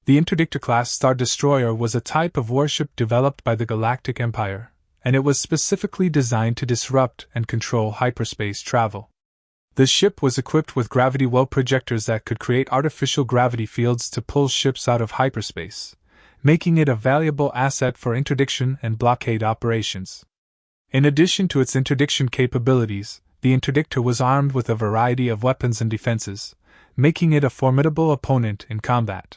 The Interdictor Class-Star Destroyer was a type of warship developed by the Galactic Empire, and it was specifically designed to disrupt and control hyperspace travel. The ship was equipped with gravity well projectors that could create artificial gravity fields to pull ships out of hyperspace, making it a valuable asset for interdiction and blockade operations. In addition to its interdiction capabilities, the Interdictor was armed with a variety of weapons and defenses, making it a formidable opponent in combat.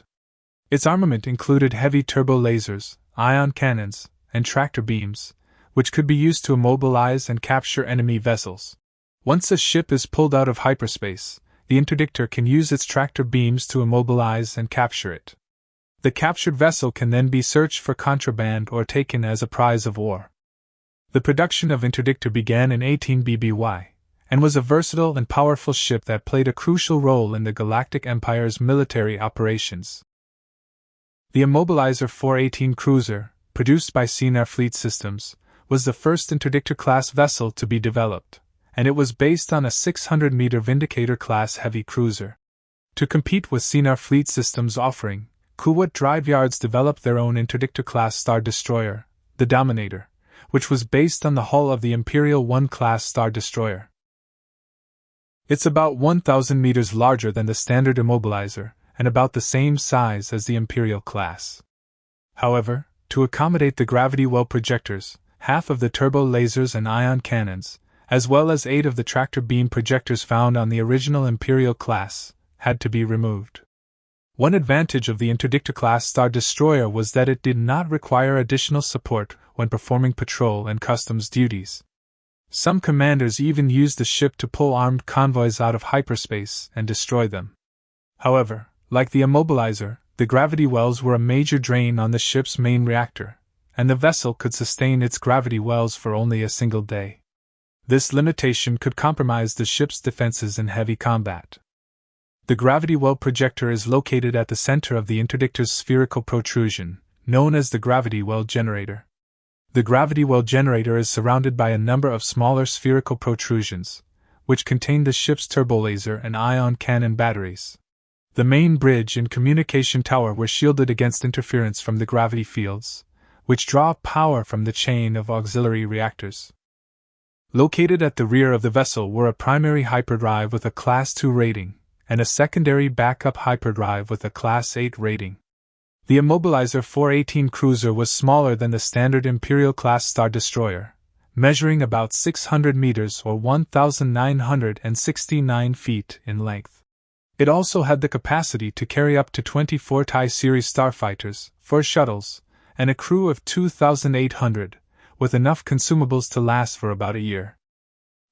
Its armament included heavy turbo lasers, ion cannons, and tractor beams, which could be used to immobilize and capture enemy vessels. Once a ship is pulled out of hyperspace, the Interdictor can use its tractor beams to immobilize and capture it. The captured vessel can then be searched for contraband or taken as a prize of war. The production of Interdictor began in 18 BBY, and was a versatile and powerful ship that played a crucial role in the Galactic Empire's military operations. The Immobilizer 418 cruiser, produced by Sinar Fleet Systems, was the first Interdictor-class vessel to be developed, and it was based on a 600-meter Vindicator-class heavy cruiser. To compete with Sinar Fleet Systems' offering, Kuwait Drive Yards developed their own Interdictor Class-Star Destroyer, the Dominator, which was based on the hull of the Imperial 1 class Star Destroyer. It's about 1,000 meters larger than the standard Immobilizer, and about the same size as the Imperial class. However, to accommodate the gravity well projectors, half of the turbo lasers and ion cannons, as well as 8 of the tractor beam projectors found on the original Imperial class, had to be removed. One advantage of the Interdictor class Star Destroyer was that it did not require additional support when performing patrol and customs duties. Some commanders even used the ship to pull armed convoys out of hyperspace and destroy them. However, like the Immobilizer, the gravity wells were a major drain on the ship's main reactor, and the vessel could sustain its gravity wells for only a single day. This limitation could compromise the ship's defenses in heavy combat. The gravity well projector is located at the center of the Interdictor's spherical protrusion, known as the gravity well generator. The gravity well generator is surrounded by a number of smaller spherical protrusions, which contain the ship's turbolaser and ion cannon batteries. The main bridge and communication tower were shielded against interference from the gravity fields, which draw power from the chain of auxiliary reactors. Located at the rear of the vessel were a primary hyperdrive with a Class 2 rating, and a secondary backup hyperdrive with a Class 8 rating. The Immobilizer 418 cruiser was smaller than the standard Imperial-class Star Destroyer, measuring about 600 meters or 1,969 feet in length. It also had the capacity to carry up to 24 TIE series starfighters, 4 shuttles, and a crew of 2,800, with enough consumables to last for about a year.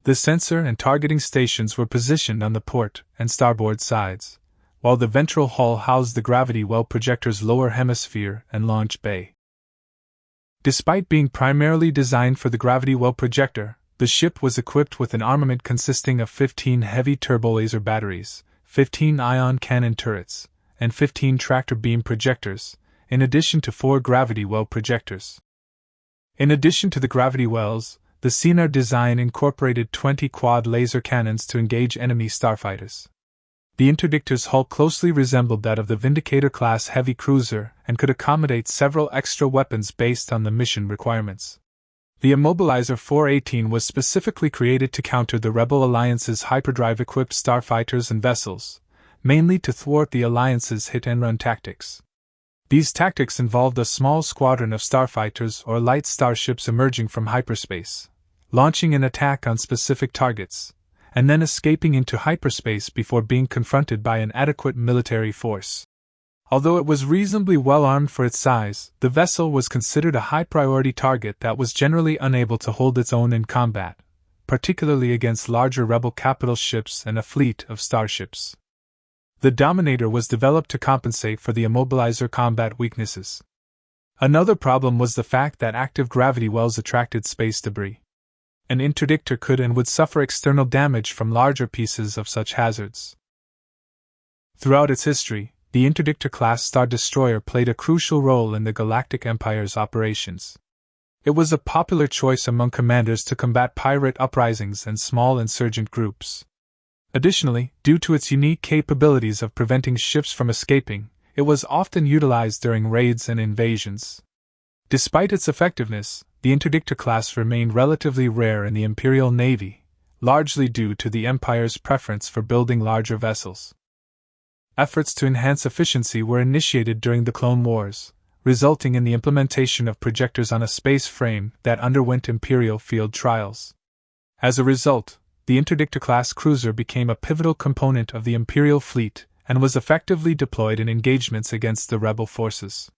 The sensor and targeting stations were positioned on the port and starboard sides, while the ventral hull housed the gravity well projector's lower hemisphere and launch bay. Despite being primarily designed for the gravity well projector, the ship was equipped with an armament consisting of 15 heavy turbolaser batteries, 15 ion cannon turrets, and 15 tractor beam projectors, in addition to 4 gravity well projectors. In addition to the gravity wells, the Sinar design incorporated 20 quad laser cannons to engage enemy starfighters. The Interdictor's hull closely resembled that of the Vindicator-class heavy cruiser and could accommodate several extra weapons based on the mission requirements. The Immobilizer 418 was specifically created to counter the Rebel Alliance's hyperdrive-equipped starfighters and vessels, mainly to thwart the Alliance's hit-and-run tactics. These tactics involved a small squadron of starfighters or light starships emerging from hyperspace, launching an attack on specific targets, and then escaping into hyperspace before being confronted by an adequate military force. Although it was reasonably well armed for its size, the vessel was considered a high-priority target that was generally unable to hold its own in combat, particularly against larger rebel capital ships and a fleet of starships. The Dominator was developed to compensate for the Immobilizer combat weaknesses. Another problem was the fact that active gravity wells attracted space debris. An interdictor could and would suffer external damage from larger pieces of such hazards. Throughout its history, the Interdictor Class-Star Destroyer played a crucial role in the Galactic Empire's operations. It was a popular choice among commanders to combat pirate uprisings and small insurgent groups. Additionally, due to its unique capabilities of preventing ships from escaping, it was often utilized during raids and invasions. Despite its effectiveness, the Interdictor class remained relatively rare in the Imperial Navy, largely due to the Empire's preference for building larger vessels. Efforts to enhance efficiency were initiated during the Clone Wars, resulting in the implementation of projectors on a space frame that underwent Imperial field trials. As a result, the Interdictor-class cruiser became a pivotal component of the Imperial fleet and was effectively deployed in engagements against the rebel forces.